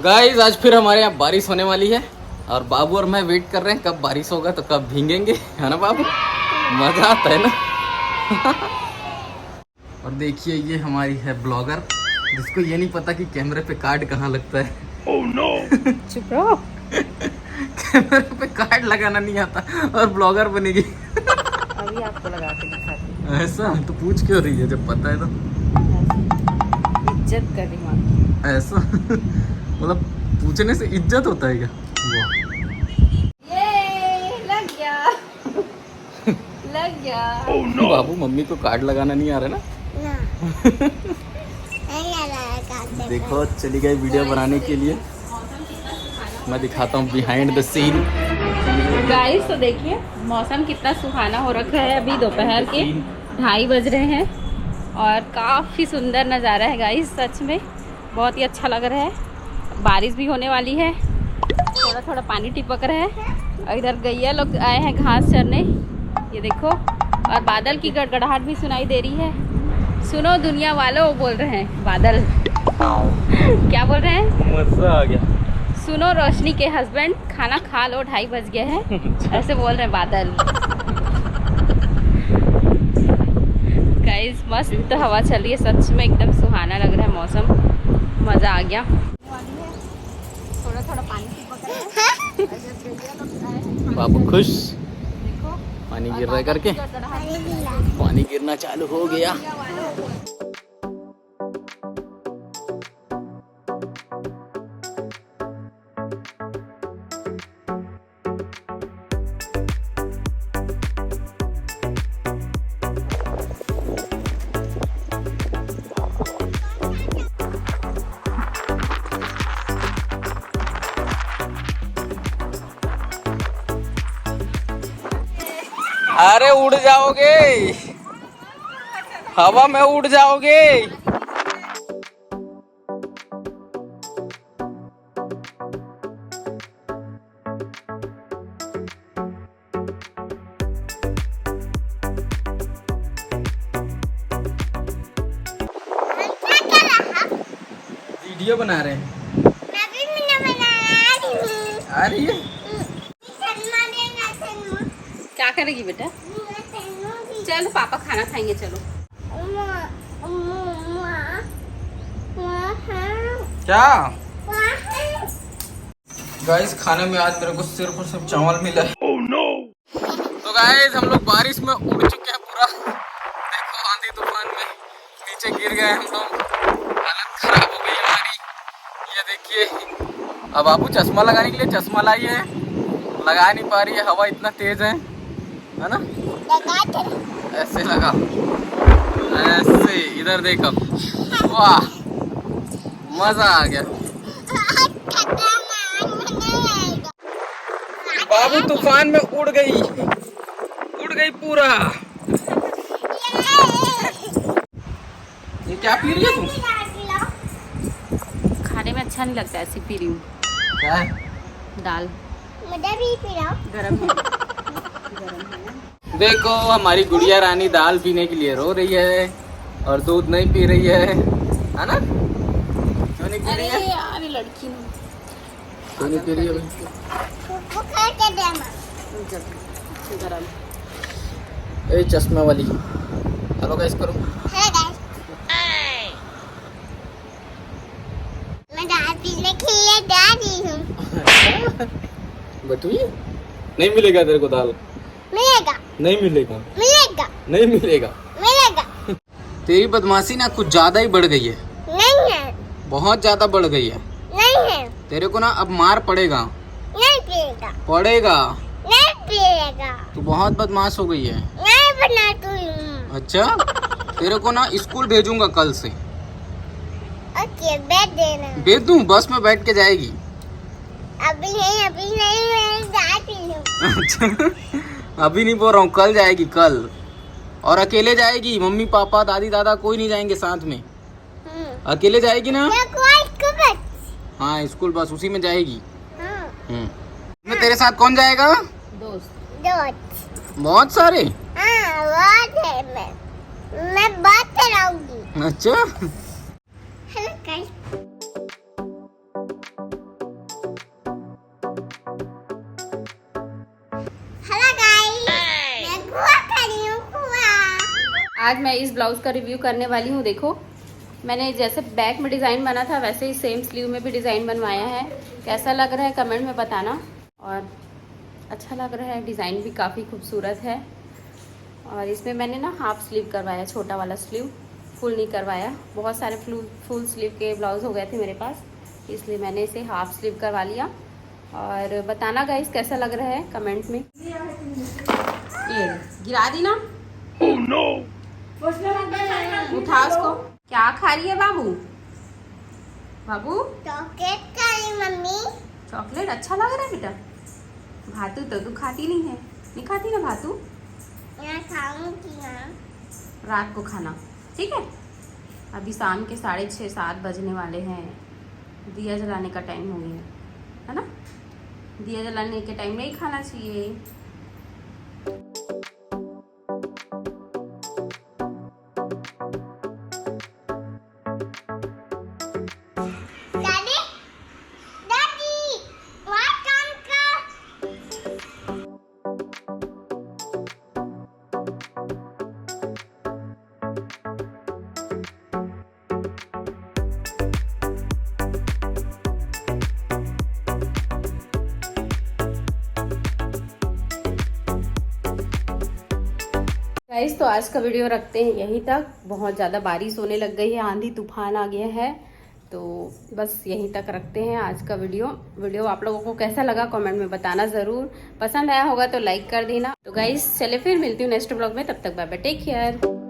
Guys आज फिर हमारे यहाँ बारिश होने वाली है और बाबू और मैं वेट कर रहे हैं कब बारिश होगा तो कब भीगेंगे, है ना बाबू? मजा आता है ना। और देखिए ये हमारी है ब्लॉगर जिसको ये नहीं पता कि कैमरे पे कार्ड कहाँ लगता है। Oh no! चुप रहो। कैमरे पे कार्ड लगाना नहीं आता और ब्लॉगर बनेगी। अभी आपको लगा के दिखाती हूँ। ऐसा तो पूछ क्यों रही है जब पता है तो? इज्जत कर रही हूँ। ऐसा मतलब पूछने से इज्जत होता है क्या? ये लग गया। लग गया। Oh no! बाबू मम्मी को कार्ड लगाना नहीं आ रहा ना? देखो चली गई वीडियो बनाने के लिए। मैं दिखाता हूँ बिहाइंड द सीन। गाइस तो देखिए मौसम कितना सुहाना हो रखा है। अभी दोपहर के 2:30 बज रहे हैं और काफ़ी सुंदर नज़ारा है गाइस। सच में बहुत ही अच्छा लग रहा है। बारिश भी होने वाली है, थोड़ा थोड़ा पानी टिपक रहा है और इधर गैया लोग आए हैं घास चरने, ये देखो। और बादल की गड़गड़ाहट भी सुनाई दे रही है। सुनो दुनिया वालों, बोल रहे हैं बादल। क्या बोल रहे हैं? मजा आ गया। सुनो रोशनी के हस्बैंड, खाना खा लो, 2:30 बज गए हैं। ऐसे बोल रहे हैं बादल। गाइस मस्त हवा चल रही है, सच में एकदम सुहाना लग रहा है मौसम। मज़ा आ गया। थोड़ा थोड़ा पानी बाबू खुश, देखो पानी गिर रहा है करके। पानी गिरना चालू हो गया। अरे उड़ जाओगे, हवा में उड़ जाओगे। वीडियो बना रहे हैं। आ रही है। क्या करेगी बेटा? चलो पापा खाना खाएंगे, चलो। क्या गाइस खाने में आज मेरे को सिर्फ और सिर्फ चावल मिला है। Oh no! तो गाइस हम लोग बारिश में उड़ चुके हैं पूरा। देखो आंधी तूफान में नीचे गिर गए हम लोग, हालत खराब हो गई हमारी। ये देखिए अब बाबू चश्मा लगाने के लिए चश्मा लाई है, लगा नहीं पा रही है, हवा इतना तेज है ना। ऐसे लगा, ऐसे इधर देखो, वाह मजा आ गया। बाबू तूफान में उड़ गई पूरा। ये क्या पी रही है तुम? खाने में अच्छा नहीं लगता, ऐसी पी रही हूँ। क्या है? दाल गरम है। देखो हमारी गुड़िया रानी दाल पीने के लिए रो रही है और दूध नहीं पी रही है ना? क्यों नहीं पी रही है? यार लड़की ने क्यों नहीं पी रही है? गरम। ए चश्मा वाली, हेलो गाइस करो। मैं दाल पीने के लिए जा रही हूँ। बटुई नहीं मिलेगा तेरे को दाल? मिलेगा नहीं मिलेगा, मिलेगा नहीं मिलेगा। मिलेगा। तेरी बदमाशी ना कुछ ज्यादा ही बढ़ गई है। नहीं है, बहुत ज्यादा बढ़ गई है। नहीं है, तेरे को ना अब मार पड़ेगा। नहीं पिएगा, पड़ेगा। नहीं पिएगा, तू बहुत बदमाश हो गई है। नहीं बना तू। अच्छा तेरे को ना स्कूल भेजूंगा कल से। ओके बैठ देना। भेज दूं? बस में बैठ के जाएगी। अभी नहीं मैं जाती हूँ। अच्छा अभी नहीं बोल रहा हूँ, कल जाएगी कल। और अकेले जाएगी, मम्मी पापा दादी दादा कोई नहीं जाएंगे साथ में। अकेले जाएगी ना? हाँ स्कूल बस उसी में जाएगी। मैं तेरे साथ कौन जाएगा? दोस्त बहुत सारे। हाँ बहुत है। मैं बात कराऊंगी। अच्छा हेलो गाइस। आज मैं इस ब्लाउज़ का रिव्यू करने वाली हूँ। देखो, मैंने जैसे बैक में डिज़ाइन बना था वैसे ही सेम स्लीव में भी डिज़ाइन बनवाया है। कैसा लग रहा है कमेंट में बताना। और अच्छा लग रहा है, डिज़ाइन भी काफ़ी खूबसूरत है। और इसमें मैंने ना हाफ स्लीव करवाया, छोटा वाला स्लीव, फुल नहीं करवाया। बहुत सारे फुल स्लीव के ब्लाउज़ हो गए थे मेरे पास, इसलिए मैंने इसे हाफ स्लीव करवा लिया। और बताना गाइस कैसा लग रहा है कमेंट में। ये गिरा दी ना। Oh, no. उठा उसको। क्या खा रही है बाबू? बाबू चॉकलेट खाई मम्मी। चॉकलेट अच्छा लग रहा है बेटा। भातू तो तू खाती नहीं है, नहीं खाती ना भातू? मैं खाऊंगी ना। रात को खाना, ठीक है। अभी शाम के 6:30-7 बजने वाले हैं। दिया जलाने का टाइम हो गया है ना। दिया जलाने के टाइम में ही खाना चाहिए। दादी दादी वहाँ काम कर। गाइस तो आज का वीडियो रखते हैं यहीं तक। बहुत ज़्यादा बारिश होने लग गई है, आंधी तूफान आ गया है, तो बस यहीं तक रखते हैं आज का वीडियो आप लोगों को कैसा लगा कमेंट में बताना ज़रूर। पसंद आया होगा तो लाइक कर देना। तो गाइस चले फिर मिलती हूँ नेक्स्ट ब्लॉग में, तब तक बाय बाय, टेक केयर।